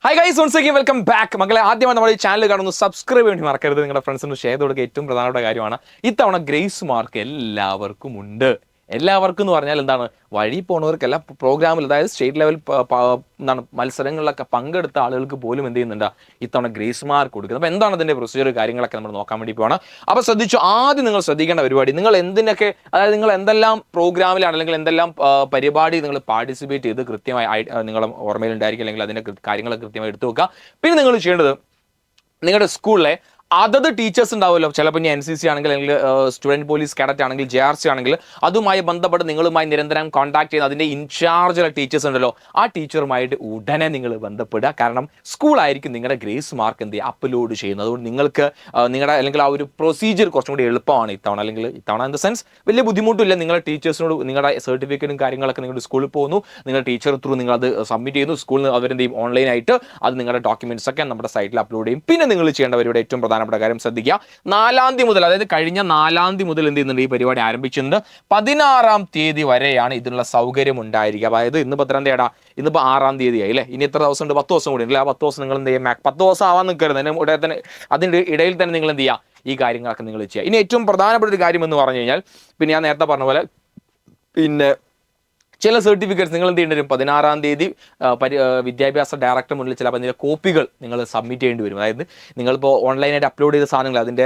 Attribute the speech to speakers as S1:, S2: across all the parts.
S1: Hi guys, once again welcome back. മക്കളെ, ആദ്യമായി നമ്മുടെ ഈ ചാനൽ കാണുന്നു സബ്സ്ക്രൈബ് വേണ്ടി മറക്കരുത്. നിങ്ങളുടെ ഫ്രണ്ട്സിന് ഷെയർ കൊടുക്കുക ഏറ്റവും പ്രധാനപ്പെട്ട കാര്യമാണ്. ഇത്തവണ ഗ്രേസ് മാർക്ക് എല്ലാവർക്കും ഉണ്ട്. എല്ലാവർക്കും എന്ന് പറഞ്ഞാൽ എന്താണ്, വഴി പോണവർക്കെല്ലാം പ്രോഗ്രാമിൽ, അതായത് സ്റ്റേറ്റ് ലെവൽ എന്താണ് മത്സരങ്ങളിലൊക്കെ പങ്കെടുത്ത ആളുകൾക്ക് പോലും എന്ത് ചെയ്യുന്നുണ്ട്, ഇത്തവണ ഗ്രേസ് മാർക്ക് കൊടുക്കുന്നത്. അപ്പോൾ എന്താണ് അതിൻ്റെ പ്രൊസീജിയർ കാര്യങ്ങളൊക്കെ നമ്മൾ നോക്കാൻ വേണ്ടി പോകണം. അപ്പോൾ ശ്രദ്ധിച്ചു, ആദ്യം നിങ്ങൾ ശ്രദ്ധിക്കേണ്ട പരിപാടി, നിങ്ങൾ എന്തിനൊക്കെ, അതായത് നിങ്ങൾ എന്തെല്ലാം പ്രോഗ്രാമിലാണ് അല്ലെങ്കിൽ എന്തെല്ലാം പരിപാടി നിങ്ങൾ പാർട്ടിസിപ്പേറ്റ് ചെയ്ത് കൃത്യമായി നിങ്ങളുടെ ഓർമ്മയിലുണ്ടായിരിക്കും, അല്ലെങ്കിൽ അതിൻ്റെ കാര്യങ്ങൾ കൃത്യമായി എടുത്തു വെക്കുക. പിന്നെ നിങ്ങൾ ചെയ്യേണ്ടത്, നിങ്ങളുടെ സ്കൂളിലെ അതത് ടീച്ചേഴ്സ് ഉണ്ടാവുമല്ലോ, ചിലപ്പോൾ ഇനി NCC ആണെങ്കിൽ, അല്ലെങ്കിൽ സ്റ്റുഡൻറ്റ് പോലീസ് കാഡറ്റ് ആണെങ്കിൽ, JRC ആണെങ്കിൽ, അതുമായി ബന്ധപ്പെട്ട് നിങ്ങളുമായി നിരന്തരം കോൺടാക്ട് ചെയ്യുന്ന അതിൻ്റെ ഇൻചാർജുള്ള ടീച്ചേഴ്സ് ഉണ്ടല്ലോ, ആ ടീച്ചറുമായിട്ട് ഉടനെ നിങ്ങൾ ബന്ധപ്പെടുക. കാരണം സ്കൂളായിരിക്കും നിങ്ങളുടെ ഗ്രേസ് മാർക്ക് എന്ത് ചെയ്യുക, അപ്ലോഡ് ചെയ്യുന്നത്. അതുകൊണ്ട് നിങ്ങൾക്ക് നിങ്ങളുടെ അല്ലെങ്കിൽ ആ ഒരു പ്രൊസീജിയർ കുറച്ചും കൂടി എളുപ്പമാണ് ഇത്തവണ. അല്ലെങ്കിൽ ഇത്തവണ ഇൻ ദ സെൻസ് വലിയ ബുദ്ധിമുട്ടില്ല. നിങ്ങളുടെ ടീച്ചേഴ്സിനോട് നിങ്ങളുടെ സർട്ടിഫിക്കറ്റും കാര്യങ്ങളൊക്കെ നിങ്ങളുടെ സ്കൂളിൽ പോകുന്നു, നിങ്ങളുടെ ടീച്ചർ ത്രൂ നിങ്ങൾ അത് സബ്മിറ്റ് ചെയ്യുന്നു, സ്കൂളിൽ നിന്ന് അവരെന്ത് ചെയ്യും, ഓൺലൈനായിട്ട് അത് നിങ്ങളുടെ ഡോക്യുമെൻറ്റ്സ് ഒക്കെ നമ്മുടെ സൈറ്റിൽ അപ്ലോഡ് ചെയ്യും. പിന്നെ നിങ്ങൾ ചെയ്യേണ്ട പരിപാടി, ഏറ്റവും പ്രധാനപ്പെട്ട കാര്യം ശ്രദ്ധിക്കുക, 4-ാം തീയതി മുതൽ, അതായത് കഴിഞ്ഞ 4-ാം തീയതി മുതൽ എന്ത് ചെയ്യുന്നുണ്ട്, ഈ പരിപാടി ആരംഭിച്ചിട്ടുണ്ട്. 16-ാം തീയതി വരെയാണ് ഇതിനുള്ള സൗകര്യം ഉണ്ടായിരിക്കുക. അതായത് ഇന്നിപ്പോൾ എത്രാം തീയതിയാ, ഇന്നിപ്പോൾ 6-ാം തീയതി ആയില്ലേ, ഇനി എത്ര ദിവസം ഉണ്ട്, 10 ദിവസം കൂടി ഉണ്ടല്ലേ. ആ 10 ദിവസം നിങ്ങൾ എന്ത് ചെയ്യുക, 10 ദിവസം ആവാൻ നിൽക്കരുത്, അതിൻ്റെ ഇടയിൽ തന്നെ നിങ്ങൾ എന്ത് ചെയ്യുക, ഈ കാര്യങ്ങളൊക്കെ നിങ്ങൾ ചെയ്യുക. ഇനി ഏറ്റവും പ്രധാനപ്പെട്ട ഒരു കാര്യം എന്ന് പറഞ്ഞു കഴിഞ്ഞാൽ, പിന്നെ ഞാൻ നേരത്തെ പറഞ്ഞ പോലെ, പിന്നെ ചില സർട്ടിഫിക്കറ്റ്സ് നിങ്ങൾ എന്ത് ചെയ്യേണ്ടി വരും, 16-ാം തീയതി വിദ്യാഭ്യാസ ഡയറക്ടർ മുന്നിൽ ചിലപ്പോൾ അതിൻ്റെ കോപ്പികൾ നിങ്ങൾ സബ്മിറ്റ് ചെയ്യേണ്ടി വരും. അതായത് നിങ്ങളിപ്പോൾ ഓൺലൈനായിട്ട് അപ്ലോഡ് ചെയ്ത സാധനങ്ങൾ, അതിൻ്റെ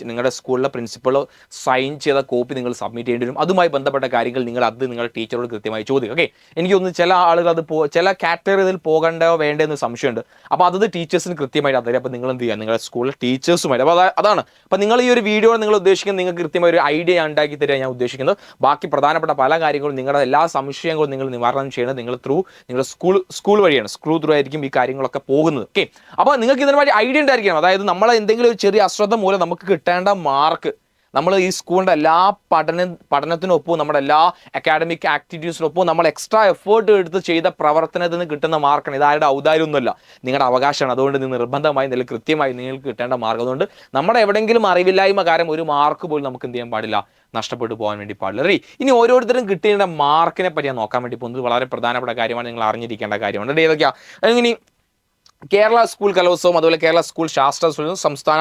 S1: നിങ്ങളുടെ സ്കൂളിലെ പ്രിൻസിപ്പളോ സൈൻ ചെയ്ത കോപ്പി നിങ്ങൾ സബ്മിറ്റ് ചെയ്യേണ്ടി വരും. അതുമായി ബന്ധപ്പെട്ട കാര്യങ്ങൾ അത് നിങ്ങളുടെ ടീച്ചറോട് കൃത്യമായി ചോദിക്കും. ഓക്കെ, എനിക്കൊന്ന് ചില ആളുകൾ ചില കാറ്റഗറിയിൽ പോകേണ്ടോ വേണ്ടതെന്ന് സംശയമുണ്ട്. അപ്പോൾ അത് ടീച്ചേഴ്സിന് കൃത്യമായിട്ട് അറിയാം. അപ്പോൾ നിങ്ങൾ എന്ത് ചെയ്യുക, നിങ്ങളുടെ സ്കൂളിലെ ടീച്ചേഴ്സുമായിട്ട്, അപ്പോൾ അതാണ്. അപ്പോൾ നിങ്ങൾ ഈ ഒരു വീഡിയോ നിങ്ങൾ ഉദ്ദേശിക്കുന്നത്, നിങ്ങൾക്ക് കൃത്യമായ ഒരു ഐഡിയ ഉണ്ടാക്കി തരാൻ ഞാൻ ഉദ്ദേശിക്കുന്നത്. ബാക്കി പ്രധാനപ്പെട്ട പല കാര്യങ്ങളും, നിങ്ങളുടെ എല്ലാ സംശയങ്ങൾ നിങ്ങൾ നിവാരണം ചെയ്യുന്നത് നിങ്ങളുടെ സ്കൂൾ വഴിയാണ്. സ്കൂൾ ത്രൂ ആയിരിക്കും ഈ കാര്യങ്ങളൊക്കെ പോകുന്നത്. ഓക്കെ, അപ്പോൾ നിങ്ങൾക്ക് ഇതിനുവേണ്ടി ഐഡിയ ഉണ്ടായിരിക്കണം. അതായത് നമ്മൾ എന്തെങ്കിലും ഒരു ചെറിയ അശ്രദ്ധ മൂലം നമുക്ക് കിട്ടേണ്ട മാർക്ക്, നമ്മൾ ഈ സ്കൂളിൻ്റെ എല്ലാ പഠനത്തിനൊപ്പം, നമ്മുടെ എല്ലാ അക്കാഡമിക് ആക്ടിവിറ്റീസിനൊപ്പം നമ്മൾ എക്സ്ട്രാ എഫേർട്ട് എടുത്ത് ചെയ്ത പ്രവർത്തനത്തിന് കിട്ടുന്ന മാർക്കാണ്. ഇതാരുടെ ഔദാര്യമൊന്നുമല്ല, നിങ്ങളുടെ അവകാശമാണ്. അതുകൊണ്ട് നിർബന്ധമായി നിങ്ങൾ കൃത്യമായി നിങ്ങൾക്ക് കിട്ടേണ്ട മാർക്ക്. അതുകൊണ്ട് നമ്മുടെ എവിടെയെങ്കിലും അറിവില്ലായ്മ കാരണം ഒരു മാർക്ക് പോലും നമുക്ക് എന്ത് ചെയ്യാൻ പാടില്ല, നഷ്ടപ്പെട്ടു പോകാൻ വേണ്ടി പാടില്ല. ഇനി ഓരോരുത്തരും കിട്ടേണ്ട മാർക്കിനെ പറ്റി ഞാൻ നോക്കാൻ വേണ്ടി പോകുന്നത് വളരെ പ്രധാനപ്പെട്ട കാര്യമാണ്, നിങ്ങൾ അറിഞ്ഞിരിക്കേണ്ട കാര്യമാണ്. ഏതൊക്കെയാണ് ഇനി കേരള സ്കൂൾ കലോത്സവം, അതുപോലെ കേരള സ്കൂൾ ശാസ്ത്ര സംസ്ഥാന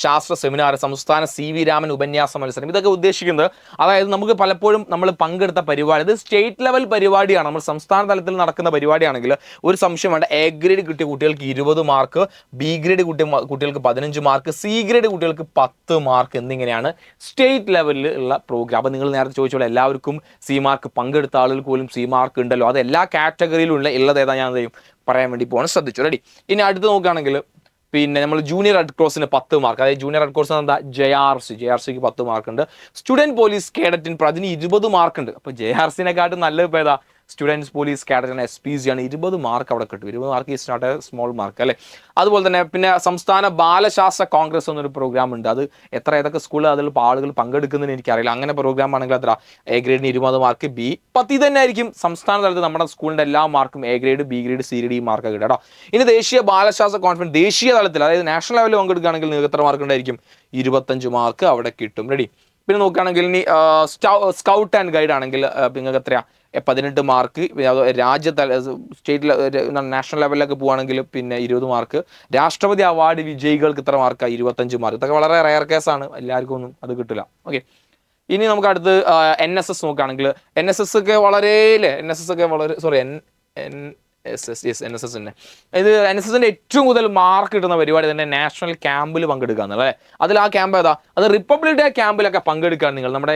S1: ശാസ്ത്ര സെമിനാർ, സംസ്ഥാന CV രാമൻ ഉപന്യാസ മത്സരം, ഇതൊക്കെ ഉദ്ദേശിക്കുന്നത്, അതായത് നമുക്ക് പലപ്പോഴും നമ്മൾ പങ്കെടുത്ത പരിപാടി, ഇത് സ്റ്റേറ്റ് ലെവൽ പരിപാടിയാണ്, നമ്മൾ സംസ്ഥാന തലത്തിൽ നടക്കുന്ന പരിപാടിയാണെങ്കിൽ ഒരു സംശയം വേണ്ട, A ഗ്രേഡ് കിട്ടിയ കുട്ടികൾക്ക് 20 മാർക്ക്, B ഗ്രേഡ് കുട്ടികൾക്ക് 15 മാർക്ക്, C ഗ്രേഡ് കുട്ടികൾക്ക് 10 മാർക്ക് എന്നിങ്ങനെയാണ് സ്റ്റേറ്റ് ലെവലിൽ ഉള്ള പ്രോഗ്രാം. അപ്പോൾ നിങ്ങൾ നേരത്തെ ചോദിച്ചോളൂ, എല്ലാവർക്കും C മാർക്ക്, പങ്കെടുത്ത ആളുകൾക്ക് പോലും C മാർക്ക് ഉണ്ടല്ലോ, അത് എല്ലാ കാറ്റഗറിയിലും ഉള്ളത് ഏതാ ഞാൻ ചെയ്യും പറയാൻ വേണ്ടി പോകണം. ശ്രദ്ധിച്ചു. റെഡി. ഇനി അടുത്ത് നോക്കുകയാണെങ്കിൽ, പിന്നെ നമ്മൾ ജൂനിയർ റെഡ് ക്രോസിന് 10 മാർക്ക്, അതായത് ജൂനിയർ റെഡ് ക്രോസ് എന്താ, JRCക്ക് 10 മാർക്ക് ഉണ്ട്. സ്റ്റുഡൻറ്റ് പോലീസ് കേഡറ്റിന് അതിന് 20 മാർക്ക് ഉണ്ട്. അപ്പോൾ JRCനെക്കാട്ടും നല്ല ഇപ്പോൾ ഏതാ, സ്റ്റുഡൻസ് പോലീസ് കാഡറ്റ് SPC ആണ്. 20 മാർക്ക് അവിടെ കിട്ടും. 20 mark is not a small mark അല്ലേ. അതുപോലെ തന്നെ പിന്നെ സംസ്ഥാന ബാലശാസ്ത്ര കോൺഗ്രസ് എന്നൊരു പ്രോഗ്രാം ഉണ്ട്. അത് ഏതൊക്കെ സ്കൂളിൽ അതിൽ ആളുകൾ പങ്കെടുക്കുന്നതിന് എനിക്കറിയില്ല. അങ്ങനെ പ്രോഗ്രാം ആണെങ്കിൽ അത്ര A ഗ്രേഡിന് 20 മാർക്ക്, B 10 തന്നെ ആയിരിക്കും. സംസ്ഥാന തലത്തിൽ നമ്മുടെ സ്കൂളിൻ്റെ എല്ലാ മാർക്കും A grade, B grade, C grade ഈ മാർക്ക് കിട്ടും കേട്ടോ. ഇനി ദേശീയ ബാലശാസ്ത്ര കോൺഫറൻസ്, ദേശീയ തലത്തിൽ, അതായത് നാഷണൽ ലെവലിൽ പങ്കെടുക്കുകയാണെങ്കിൽ നിങ്ങൾക്ക് എത്ര മാർക്ക് ഉണ്ടായിരിക്കും, 25 മാർക്ക് അവിടെ കിട്ടും. റെഡി. പിന്നെ നോക്കുകയാണെങ്കിൽ ഇനി സ്കൗട്ട് ആൻഡ് ഗൈഡ് ആണെങ്കിൽ നിങ്ങൾക്ക് എത്രയാണ്, 18 മാർക്ക്. സ്റ്റേറ്റ് നാഷണൽ ലെവലിലൊക്കെ പോവുകയാണെങ്കിൽ പിന്നെ 20 മാർക്ക്. രാഷ്ട്രപതി അവാർഡ് വിജയികൾക്ക് ഇത്ര മാർക്കാണ്, 25 മാർക്ക്. ഇതൊക്കെ വളരെ റയർ കേസാണ്, എല്ലാവർക്കും ഒന്നും അത് കിട്ടില്ല. ഓക്കെ, ഇനി നമുക്ക് അടുത്ത് NSS നോക്കുകയാണെങ്കിൽ, NSS ഒക്കെ വളരെ NSS തന്നെ. ഇത് NSSന്റെ ഏറ്റവും കൂടുതൽ മാർക്ക് കിട്ടുന്ന പരിപാടി തന്നെ നാഷണൽ ക്യാമ്പിൽ പങ്കെടുക്കുക എന്നുള്ളത്. അതിൽ ആ ക്യാമ്പ് ഏതാ, അത് റിപ്പബ്ലിക് ഡേ ക്യാമ്പിലൊക്കെ പങ്കെടുക്കുകയാണ് നിങ്ങൾ. നമ്മുടെ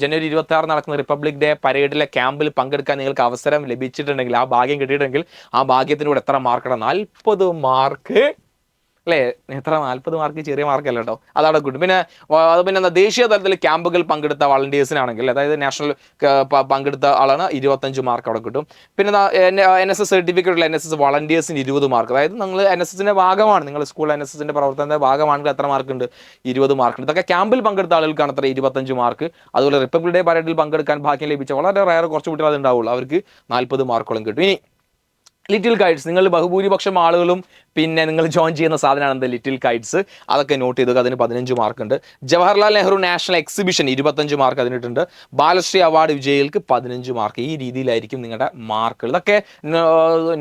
S1: ജനുവരി 26 നടക്കുന്ന റിപ്പബ്ലിക് ഡേ പരേഡിലെ ക്യാമ്പിൽ പങ്കെടുക്കാൻ നിങ്ങൾക്ക് അവസരം ലഭിച്ചിട്ടുണ്ടെങ്കിൽ, ആ ഭാഗ്യം കിട്ടിയിട്ടുണ്ടെങ്കിൽ, ആ ഭാഗ്യത്തിനൂടെ എത്ര മാർക്കാണ്, 40 മാർക്ക് അല്ലേ. എത്ര, 40 മാർക്ക് ചെറിയ മാർക്കല്ല കേട്ടോ, അതവിടെ കിട്ടും. പിന്നെ എന്താ, ദേശീയ തലത്തിൽ ക്യാമ്പുകൾ പങ്കെടുത്ത വളണ്ടിയേഴ്സിനാണെങ്കിൽ, അതായത് നാഷണൽ പങ്കെടുത്ത ആളാണ്, 25 മാർക്ക് അവിടെ കിട്ടും. പിന്നെ NSS സർട്ടിഫിക്കറ്റ് ഉള്ള NSS വളണ്ടിയേഴ്സിന് 20 മാർക്ക്. അതായത് നിങ്ങൾ NSSന്റെ ഭാഗമാണ്, നിങ്ങൾ സ്കൂൾ NSSന്റെ പ്രവർത്തനത്തിന്റെ ഭാഗമാണെങ്കിൽ എത്ര മാർക്ക് ഉണ്ട്, 20 മാർക്ക് ഉണ്ട്. ഇതൊക്കെ ക്യാമ്പിൽ പങ്കെടുത്ത ആളുകൾക്കാണ് അത്ര 25 മാർക്ക്. അതുപോലെ റിപ്പബ്ലിക് ഡേ പരേഡിൽ പങ്കെടുക്കാൻ ഭാഗ്യം ലഭിച്ച വളരെ റയർ കുറച്ച് കുട്ടികൾ അത് ഉണ്ടാവുള്ളൂ, അവർക്ക് 40 മാർക്കോളം കിട്ടും. ഇനി ലിറ്റിൽ കൈറ്റ്സ്, നിങ്ങൾ ബഹുഭൂരിപക്ഷം ആളുകളും പിന്നെ നിങ്ങൾ ജോയിൻ ചെയ്യുന്ന സാധനമാണ് എന്ത് ലിറ്റിൽ കൈറ്റ്സ്. അതൊക്കെ നോട്ട് ചെയ്തത്. അതിന് 15 മാർക്ക് ഉണ്ട്. Jawaharlal Nehru national exhibition 25 mark അതിനിട്ടുണ്ട്. ബാലശ്രീ അവാർഡ് വിജയികൾക്ക് 15 മാർക്ക്. ഈ രീതിയിലായിരിക്കും നിങ്ങളുടെ മാർക്കുകൾ. ഇതൊക്കെ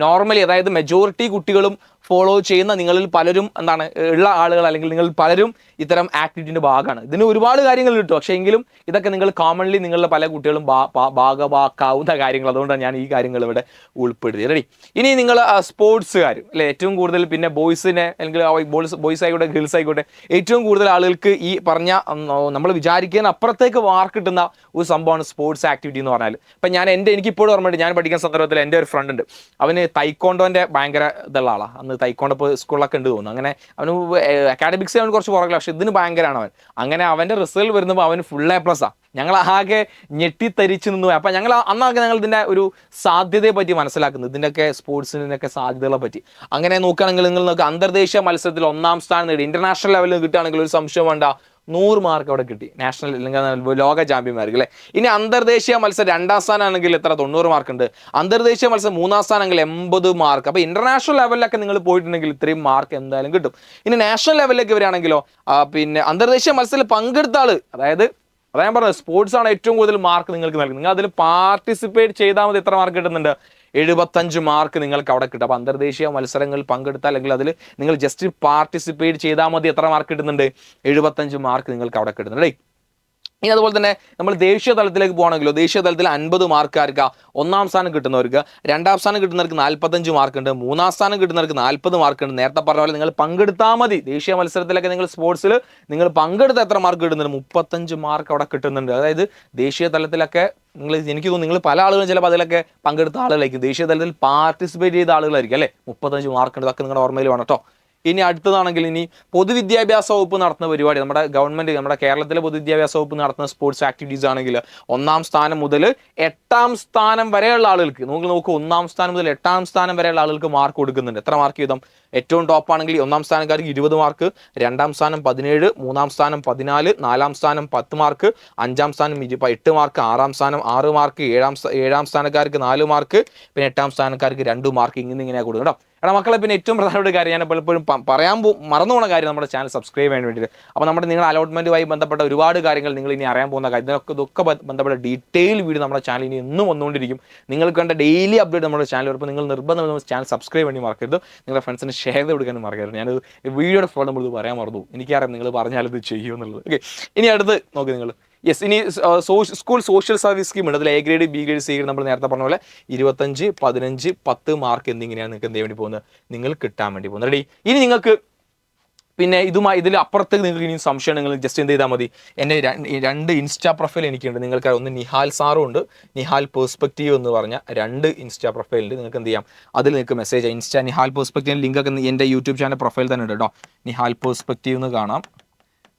S1: നോർമലി, അതായത് മെജോറിറ്റി കുട്ടികളും ഫോളോ ചെയ്യുന്ന, നിങ്ങളിൽ പലരും എന്താണ് ഉള്ള ആളുകൾ, അല്ലെങ്കിൽ നിങ്ങൾ പലരും ഇത്തരം ആക്ടിവിറ്റിൻ്റെ ഭാഗമാണ്. ഇതിന് ഒരുപാട് കാര്യങ്ങൾ കിട്ടും. പക്ഷേ എങ്കിലും ഇതൊക്കെ നിങ്ങൾ കോമൺലി നിങ്ങളുടെ പല കുട്ടികളും ഭാഗമാക്കാവുന്ന കാര്യങ്ങൾ. അതുകൊണ്ടാണ് ഞാൻ ഈ കാര്യങ്ങൾ ഇവിടെ ഉൾപ്പെടുത്തിയത്. റെഡി. ഇനി നിങ്ങൾ സ്പോർട്സുകാർ അല്ലെ, ഏറ്റവും കൂടുതൽ പിന്നെ ബോയ്സിനെ, അല്ലെങ്കിൽ ബോയ്സ് ആയിക്കോട്ടെ ഗേൾസ് ആയിക്കോട്ടെ, ഏറ്റവും കൂടുതൽ ആളുകൾക്ക് ഈ പറഞ്ഞ നമ്മൾ വിചാരിക്കുന്ന അപ്പുറത്തേക്ക് മാർക്ക് കിട്ടുന്ന ഒരു സംഭവമാണ് സ്പോർട്സ് ആക്ടിവിറ്റി എന്ന് പറഞ്ഞാൽ. ഇപ്പം എനിക്കിപ്പോഴും ഓർമ്മയുണ്ട്, ഞാൻ പഠിക്കുന്ന സന്ദർഭത്തിൽ എൻ്റെ ഒരു ഫ്രണ്ട് ഉണ്ട്, അവന് തൈക്കോണ്ടോൻ്റെ ഭയങ്കര ഇതുള്ള ആളാണ്. അന്ന് തൈക്കോണ്ടോ ഇപ്പോൾ സ്കൂളിലൊക്കെ ഉണ്ട് തോന്നുന്നു. അങ്ങനെ അവന് അക്കാഡമിക്സ് അവന് കുറച്ച് പുറകില്ല, പക്ഷെ ഇതിന് ഭയങ്കരമാണ് അവൻ. അങ്ങനെ അവൻ്റെ റിസൾട്ട് വരുമ്പോൾ അവന് ഫുൾ A+. ഞങ്ങൾ ആകെ ഞെട്ടിത്തരിച്ച് നിന്ന് പോയി. അപ്പം അന്നൊക്കെ ഞങ്ങൾ ഇതിൻ്റെ ഒരു സാധ്യതയെ പറ്റി മനസ്സിലാക്കുന്നത്, ഇതിൻ്റെയൊക്കെ സ്പോർട്സിനൊക്കെ സാധ്യതകളെ പറ്റി. അങ്ങനെ നോക്കുകയാണെങ്കിൽ നിങ്ങൾ നോക്കുക, അന്തർദേശീയ മത്സരത്തിൽ 1ാം സ്ഥാനം നേടി ഇൻ്റർനാഷണൽ ലെവലിൽ കിട്ടുകയാണെങ്കിൽ ഒരു സംശയം വേണ്ട, 100 മാർക്ക് അവിടെ കിട്ടി. നാഷണൽ അല്ലെങ്കിൽ ലോക ചാമ്പ്യന്മാർക്ക് അല്ലേ. ഇനി അന്തർദേശീയ മത്സരം 2ാം സ്ഥാനമാണെങ്കിൽ എത്ര, 90 മാർക്ക് ഉണ്ട്. അന്തർദേശീയ മത്സരം 3ാം സ്ഥാനമാണെങ്കിൽ 80 മാർക്ക്. അപ്പോൾ ഇന്റർനാഷണൽ ലെവലിലൊക്കെ നിങ്ങൾ പോയിട്ടുണ്ടെങ്കിൽ ഇത്രയും മാർക്ക് എന്തായാലും കിട്ടും. ഇനി നാഷണൽ ലെവലിലേക്ക് വരികയാണെങ്കിലോ, പിന്നെ അന്തർദേശീയ മത്സരത്തിൽ പങ്കെടുത്ത ആള്, അതായത് അതാ ഞാൻ പറഞ്ഞത്, സ്പോർട്സ് ആണ് ഏറ്റവും കൂടുതൽ മാർക്ക് നിങ്ങൾക്ക് നൽകുന്നത്. നിങ്ങൾ അതിൽ പാർട്ടിസിപ്പേറ്റ് ചെയ്താൽ മതി. എത്ര മാർക്ക് കിട്ടുന്നുണ്ട്? 75 മാർക്ക് നിങ്ങൾക്ക് അവിടെ കിട്ടും. അപ്പോൾ അന്തർദേശീയ മത്സരങ്ങളിൽ പങ്കെടുത്താൽ, അല്ലെങ്കിൽ അതിൽ നിങ്ങൾ ജസ്റ്റ് പാർട്ടിസിപ്പേറ്റ് ചെയ്താൽ മതി. എത്ര മാർക്ക് കിട്ടുന്നുണ്ട്? 75 മാർക്ക് നിങ്ങൾക്ക് അവിടെ കിട്ടുന്നുണ്ട്. ഇനി അതുപോലെ തന്നെ നമ്മൾ ദേശീയ തലത്തിലേക്ക് പോകണമെങ്കിലോ, ദേശീയ തലത്തിൽ 50 മാർക്കാർക്ക് 1ാം സ്ഥാനം കിട്ടുന്നവർക്ക്, 2ാം സ്ഥാനം കിട്ടുന്നവർക്ക് 45 മാർക്കുണ്ട്, 3ാം സ്ഥാനം കിട്ടുന്നവർക്ക് 40 മാർക്കുണ്ട്. നേരത്തെ പറഞ്ഞ പോലെ നിങ്ങൾ പങ്കെടുത്താൽ മതി. ദേശീയ മത്സരത്തിലൊക്കെ നിങ്ങൾ സ്പോർട്സിൽ നിങ്ങൾ പങ്കെടുത്ത എത്ര മാർക്ക് കിട്ടുന്നുണ്ട്? 35 മാർക്ക് അവിടെ കിട്ടുന്നുണ്ട്. അതായത് ദേശീയ തലത്തിലൊക്കെ എനിക്ക് തോന്നുന്നു നിങ്ങൾ പല ആളുകളും ചിലപ്പോൾ അതിലൊക്കെ പങ്കെടുത്ത ആളുകളായിരിക്കും, ദേശീയ തലത്തിൽ പാർട്ടിസിപ്പേറ്റ് ചെയ്ത ആളുകളായിരിക്കും അല്ലേ. 35 മാർക്കുണ്ട്. ഇതൊക്കെ നിങ്ങളുടെ ഓർമ്മയിൽ വേണം കേട്ടോ. ഇനി അടുത്തതാണെങ്കിൽ, ഇനി പൊതുവിദ്യാഭ്യാസ വകുപ്പ് നടത്തുന്ന പരിപാടി, നമ്മുടെ ഗവൺമെന്റ്, നമ്മുടെ കേരളത്തിലെ പൊതുവിദ്യാഭ്യാസ വകുപ്പ് നടത്തുന്ന സ്പോർട്സ് ആക്ടിവിറ്റീസ് ആണെങ്കിൽ 1ാം സ്ഥാനം മുതൽ 8ാം സ്ഥാനം വരെയുള്ള ആളുകൾക്ക്, നോക്കൂ 1ാം സ്ഥാനം മുതൽ 8ാം സ്ഥാനം വരെയുള്ള ആളുകൾക്ക് മാർക്ക് കൊടുക്കുന്നുണ്ട്. എത്ര മാർക്ക് വീതം? ഏറ്റവും ടോപ്പ് ആണെങ്കിൽ 1ാം സ്ഥാനക്കാർക്ക് 20 മാർക്ക്, 2ാം സ്ഥാനം 17, 3ാം സ്ഥാനം 14, 4ാം സ്ഥാനം 10 മാർക്ക്, 5ാം സ്ഥാനം 8 മാർക്ക്, 6ാം സ്ഥാനം 6 മാർക്ക്, 7ാം സ്ഥാനക്കാർക്ക് 4 മാർക്ക്, പിന്നെ 8ാം സ്ഥാനക്കാർക്ക് 2 മാർക്ക്. ഇങ്ങനെയാണ് കൊടുക്കുന്നത് കേട്ടോ. എടാ മക്കളെ, പിന്നെ ഏറ്റവും പ്രധാനപ്പെട്ട കാര്യം, ഞാൻ പലപ്പോഴും പറയാൻ മറന്നു പോകുന്ന കാര്യം, നമ്മുടെ ചാനൽ സബ്സ്ക്രൈബ് ചെയ്യാൻ വേണ്ടിയിട്ട്. അപ്പോൾ നിങ്ങളുടെ അലോട്ട്മെൻറ്റുമായി ബന്ധപ്പെട്ട ഒരുപാട് കാര്യങ്ങൾ നിങ്ങൾ ഇനി അറിയാൻ പോകുന്ന കാര്യം, ഇതൊക്കെ ബന്ധപ്പെട്ട ഡീറ്റെയിൽ വീഡിയോ നമ്മുടെ ചാനൽ ഇനി എന്നും വന്നുകൊണ്ടിരിക്കും. നിങ്ങൾക്ക് വേണ്ട ഡെയിലി അപ്ഡേറ്റ് നമ്മുടെ ചാനൽ വരുമ്പോൾ നിങ്ങൾ നിർബന്ധം ചാനൽ സബ്സ്ക്രൈബ് വേണ്ടി മറക്കരുത്. നിങ്ങളുടെ ഫ്രണ്ട്സിന് ഷെയർ ചെയ്ത് കൊടുക്കാനും മറക്കരുത്. ഞാൻ വീഡിയോയുടെ ഫോൺ നമ്മളിത് പറയാൻ മറന്നു. എനിക്കറിയാം നിങ്ങൾ പറഞ്ഞാലത് ചെയ്യുമെന്നുള്ളത്. ഓക്കെ, ഇനി അടുത്ത് നോക്കി നിങ്ങൾ. യെസ്, ഇനി സ്കൂൾ സോഷ്യൽ സർവീസ് സ്കീം ഉണ്ട്. അതിൽ A grade, B grade, C grade നമ്മൾ നേരത്തെ പറഞ്ഞ പോലെ 25, 15, 10 മാർക്ക് എന്നിങ്ങനെയാണ് നിങ്ങൾക്ക് എന്ത് വേണ്ടി പോകുന്നത്? നിങ്ങൾ കിട്ടാൻ വേണ്ടി പോകുന്നത്. റെഡി. ഇനി നിങ്ങൾക്ക് പിന്നെ ഇതിൽ അപ്പുറത്തേക്ക് നിങ്ങൾക്ക് ഇനി സംശയം, നിങ്ങൾ ജസ്റ്റ് എന്ത് ചെയ്താൽ മതി, എൻ്റെ 2 ഇൻസ്റ്റാ പ്രൊഫൈൽ എനിക്കുണ്ട്. നിങ്ങൾക്ക് ഒന്ന് നിഹാൽ സാറും ഉണ്ട്, നിഹാൽ പേഴ്സ്പെക്റ്റീവ് എന്ന് പറഞ്ഞ 2 ഇൻസ്റ്റാ പ്രൊഫൈലുണ്ട്. നിങ്ങൾക്ക് എന്ത് ചെയ്യാം, അതിൽ നിങ്ങൾക്ക് മെസ്സേജ് ഇൻസ്റ്റാ നിഹാൽ പേഴ്സ്പെക്റ്റീവ് ലിങ്കൊക്കെ എൻ്റെ യൂട്യൂബ് ചാനൽ പ്രൊഫൈൽ തന്നെ ഉണ്ട് കേട്ടോ. നിഹാൽ പേഴ്സ്പെക്റ്റീവ് എന്ന് കാണാം.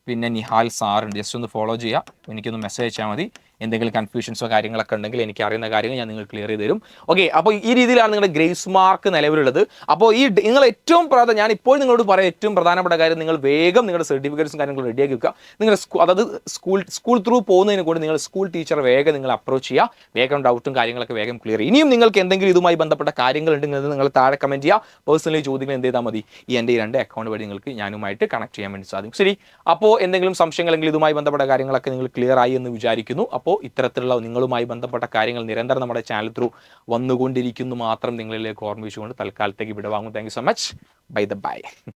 S1: പിന്നെ നിഹാൽ സാറുണ്ട്, ജസ്റ്റ് ഒന്ന് ഫോളോ ചെയ്യുക. എനിക്കൊന്ന് മെസ്സേജ് അയച്ചാൽ മതി. എന്തെങ്കിലും കൺഫ്യൂഷൻസോ കാര്യങ്ങളൊക്കെ ഉണ്ടെങ്കിൽ എനിക്ക് അറിയുന്ന കാര്യങ്ങൾ ഞാൻ നിങ്ങൾ ക്ലിയർ ചെയ്ത് തരും. ഓക്കെ, അപ്പോൾ ഈ രീതിയിലാണ് നിങ്ങളുടെ ഗ്രേസ് മാർക്ക് നിലവിലുള്ളത്. അപ്പോൾ നിങ്ങൾ ഏറ്റവും ഞാൻ ഇപ്പോൾ നിങ്ങളോട് പറയാം, ഏറ്റവും പ്രധാനപ്പെട്ട കാര്യം, നിങ്ങൾ വേഗം നിങ്ങളുടെ സർട്ടിഫിക്കറ്റ്സും കാര്യങ്ങളും റെഡിയാക്കി വെക്കുക. നിങ്ങൾ അതായത് സ്കൂൾ ത്രൂ പോകുന്നതിന് കൂടി നിങ്ങൾ സ്കൂൾ ടീച്ചറെ വേഗം നിങ്ങൾ അപ്രോച്ച് ചെയ്യുക. വേഗം ഡൗട്ടും കാര്യങ്ങളൊക്കെ വേഗം ക്ലിയർ ചെയ്യുക. ഇനിയും നിങ്ങൾക്ക് എന്തെങ്കിലും ഇതുമായി ബന്ധപ്പെട്ട കാര്യങ്ങളുണ്ടെങ്കിൽ നിങ്ങൾ താഴെ കമൻറ്റ് ചെയ്യുക. പേഴ്സണലി ചോദ്യങ്ങൾ എന്ത് ചെയ്താൽ മതി, എൻ്റെ 2 അക്കൗണ്ട് വഴി നിങ്ങൾക്ക് ഞാനുമായിട്ട് കണക്ട് ചെയ്യാൻ വേണ്ടി സാധിക്കും. ശരി, അപ്പോൾ എന്തെങ്കിലും സംശയങ്ങളെങ്കിൽ ഇതുമായി ബന്ധപ്പെട്ട കാര്യങ്ങളൊക്കെ നിങ്ങൾ ക്ലിയർ ആയി എന്ന് വിചാരിക്കുന്നു. അപ്പോൾ ഇത്തരത്തിലുള്ള നിങ്ങളുമായി ബന്ധപ്പെട്ട കാര്യങ്ങൾ നിരന്തരം നമ്മുടെ ചാനൽ ത്രൂ വന്നുകൊണ്ടിരിക്കുന്നു മാത്രം നിങ്ങളിലേക്ക് ഓർമ്മിച്ചുകൊണ്ട് തൽക്കാലത്തേക്ക് വിടവാങ്ങും. Thank you so much. By.